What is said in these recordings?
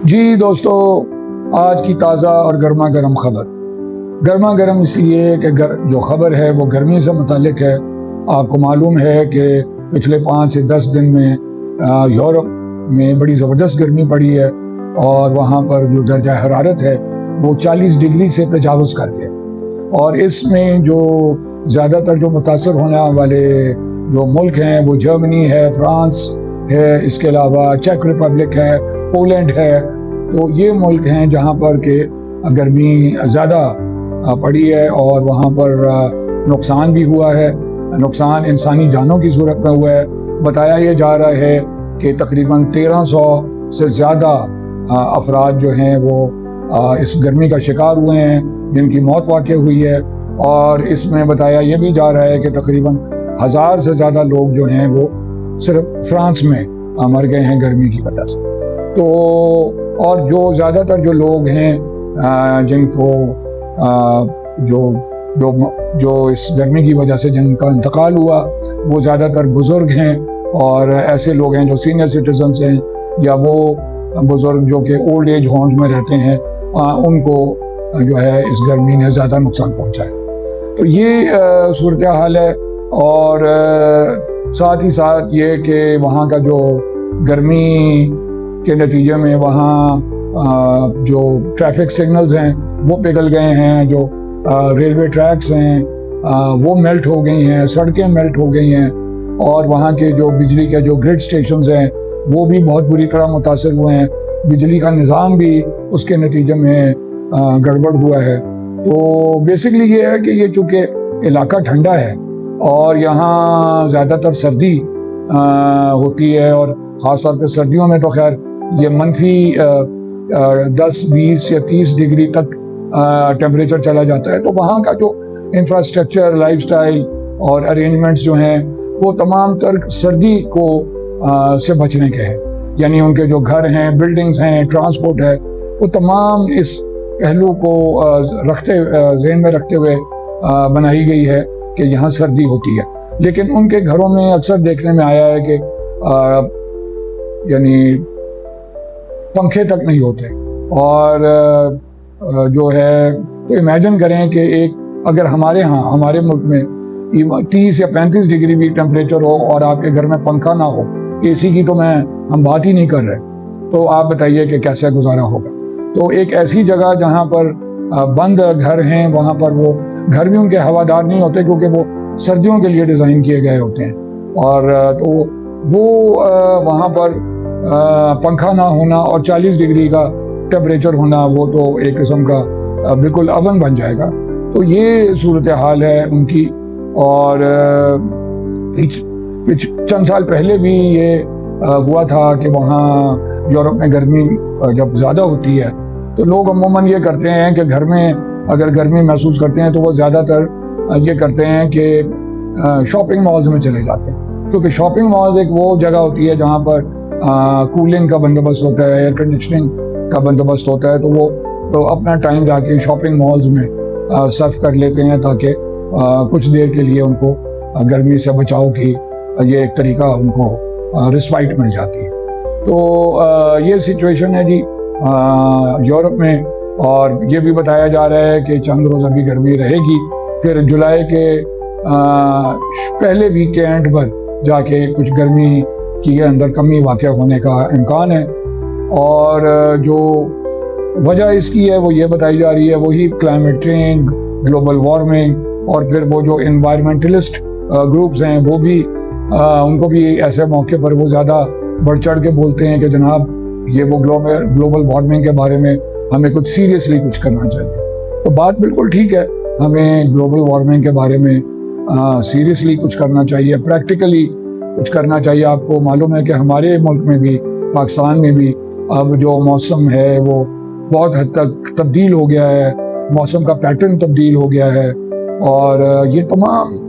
جی دوستو، آج کی تازہ اور گرما گرم خبر۔ گرما گرم اس لیے کہ جو خبر ہے وہ گرمی سے متعلق ہے۔ آپ کو معلوم ہے کہ پچھلے 5 سے 10 دن میں یورپ میں بڑی زبردست گرمی پڑی ہے اور وہاں پر جو درجہ حرارت ہے وہ 40 ڈگری سے تجاوز کر گئے، اور اس میں جو زیادہ تر جو متاثر ہونے والے جو ملک ہیں وہ جرمنی ہے، فرانس ہے، اس کے علاوہ چیک ریپبلک ہے، پولینڈ ہے۔ تو یہ ملک ہیں جہاں پر کہ گرمی زیادہ پڑی ہے اور وہاں پر نقصان بھی ہوا ہے۔ نقصان انسانی جانوں کی صورت میں ہوا ہے۔ بتایا یہ جا رہا ہے کہ تقریباً 1300 سے زیادہ افراد جو ہیں وہ اس گرمی کا شکار ہوئے ہیں، جن کی موت واقع ہوئی ہے، اور اس میں بتایا یہ بھی جا رہا ہے کہ تقریباً 1000 سے زیادہ لوگ جو ہیں وہ صرف فرانس میں مر گئے ہیں گرمی کی وجہ سے۔ تو اور جو زیادہ تر جو لوگ ہیں جن کو جو اس گرمی کی وجہ سے جن کا انتقال ہوا وہ زیادہ تر بزرگ ہیں، اور ایسے لوگ ہیں جو سینئر سٹیزنز ہیں یا وہ بزرگ جو کہ اولڈ ایج ہومز میں رہتے ہیں، ان کو جو ہے اس گرمی نے زیادہ نقصان پہنچایا۔ تو یہ صورتحال ہے، اور ساتھ ہی ساتھ یہ کہ وہاں کا جو گرمی کے نتیجے میں وہاں جو ٹریفک سگنلز ہیں وہ پگھل گئے ہیں، جو ریلوے ٹریکس ہیں وہ میلٹ ہو گئی ہیں، سڑکیں میلٹ ہو گئی ہیں، اور وہاں کے جو بجلی کے جو گرڈ سٹیشنز ہیں وہ بھی بہت بری طرح متاثر ہوئے ہیں۔ بجلی کا نظام بھی اس کے نتیجے میں گڑبڑ ہوا ہے۔ تو بیسکلی یہ ہے کہ یہ چونکہ علاقہ ٹھنڈا ہے اور یہاں زیادہ تر سردی ہوتی ہے، اور خاص طور پہ سردیوں میں تو خیر یہ منفی 10 20 یا 30 ڈگری تک ٹیمپریچر چلا جاتا ہے۔ تو وہاں کا جو انفراسٹرکچر، لائف سٹائل اور ارینجمنٹس جو ہیں وہ تمام تر سردی کو سے بچنے کے ہیں، یعنی ان کے جو گھر ہیں، بلڈنگز ہیں، ٹرانسپورٹ ہے، وہ تمام اس پہلو کو ذہن میں رکھتے ہوئے بنائی گئی ہے کہ یہاں سردی ہوتی ہے۔ لیکن ان کے گھروں میں اکثر دیکھنے میں آیا ہے کہ یعنی پنکھے تک نہیں ہوتے، اور جو ہے تو امیجن کریں کہ اگر ہمارے ملک میں 30 یا 35 ڈگری بھی ٹیمپریچر ہو اور آپ کے گھر میں پنکھا نہ ہو، اے سی کی تو ہم بات ہی نہیں کر رہے، تو آپ بتائیے کہ کیسے گزارا ہوگا۔ تو ایک ایسی جگہ جہاں پر بند گھر ہیں، وہاں پر وہ گھر بھی ان کے ہوادار نہیں ہوتے کیونکہ وہ سردیوں کے لیے ڈیزائن کیے گئے ہوتے ہیں، اور تو وہ وہاں پر پنکھا نہ ہونا اور 40 ڈگری کا ٹیمپریچر ہونا، وہ تو ایک قسم کا بالکل اوون بن جائے گا۔ تو یہ صورتحال ہے ان کی، اور چند سال پہلے بھی یہ ہوا تھا کہ وہاں یورپ میں گرمی جب زیادہ ہوتی ہے تو لوگ عموماً یہ کرتے ہیں کہ گھر میں اگر گرمی محسوس کرتے ہیں تو وہ زیادہ تر یہ کرتے ہیں کہ شاپنگ مالز میں چلے جاتے ہیں، کیونکہ شاپنگ مالز ایک وہ جگہ ہوتی ہے جہاں پر کولنگ کا بندوبست ہوتا ہے، ایئر کنڈیشننگ کا بندوبست ہوتا ہے، تو وہ تو اپنا ٹائم جا کے شاپنگ مالز میں صرف کر لیتے ہیں تاکہ کچھ دیر کے لیے ان کو گرمی سے بچاؤ کی یہ ایک طریقہ ان کو رسپائٹ مل جاتی ہے۔ تو یہ سچویشن ہے جی یورپ میں، اور یہ بھی بتایا جا رہا ہے کہ چند روز ابھی گرمی رہے گی، پھر جولائی کے پہلے ویک کے اینڈ پر جا کے کچھ گرمی کی اندر کمی واقع ہونے کا امکان ہے، اور جو وجہ اس کی ہے وہ یہ بتائی جا رہی ہے وہی کلائمیٹ چینج، گلوبل وارمنگ، اور پھر وہ جو انوائرمنٹلسٹ گروپس ہیں وہ بھی ان کو بھی ایسے موقع پر وہ زیادہ بڑھ چڑھ کے بولتے ہیں کہ جناب یہ وہ گلوبل وارمنگ کے بارے میں ہمیں کچھ سیریسلی کچھ کرنا چاہیے۔ تو بات بالکل ٹھیک ہے، ہمیں گلوبل وارمنگ کے بارے میں سیریسلی کچھ کرنا چاہیے، پریکٹیکلی کچھ کرنا چاہیے۔ آپ کو معلوم ہے کہ ہمارے ملک میں بھی، پاکستان میں بھی اب جو موسم ہے وہ بہت حد تک تبدیل ہو گیا ہے، موسم کا پیٹرن تبدیل ہو گیا ہے، اور یہ تمام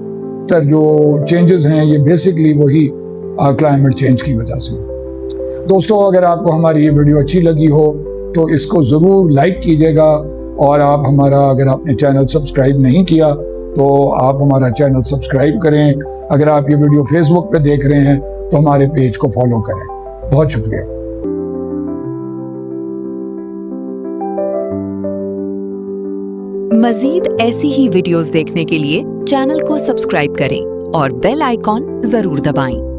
تر جو چینجز ہیں یہ بیسکلی وہی کلائمیٹ چینج کی وجہ سے۔ دوستو، اگر آپ کو ہماری یہ ویڈیو اچھی لگی ہو تو اس کو ضرور لائک کیجیے گا، اور اگر آپ نے چینل سبسکرائب نہیں کیا تو آپ ہمارا چینل سبسکرائب کریں۔ اگر آپ یہ ویڈیو فیس بک پہ دیکھ رہے ہیں تو ہمارے پیج کو فالو کریں۔ بہت شکریہ۔ مزید ایسی ہی ویڈیوز دیکھنے کے لیے چینل کو سبسکرائب کریں اور بیل آئیکن ضرور دبائیں۔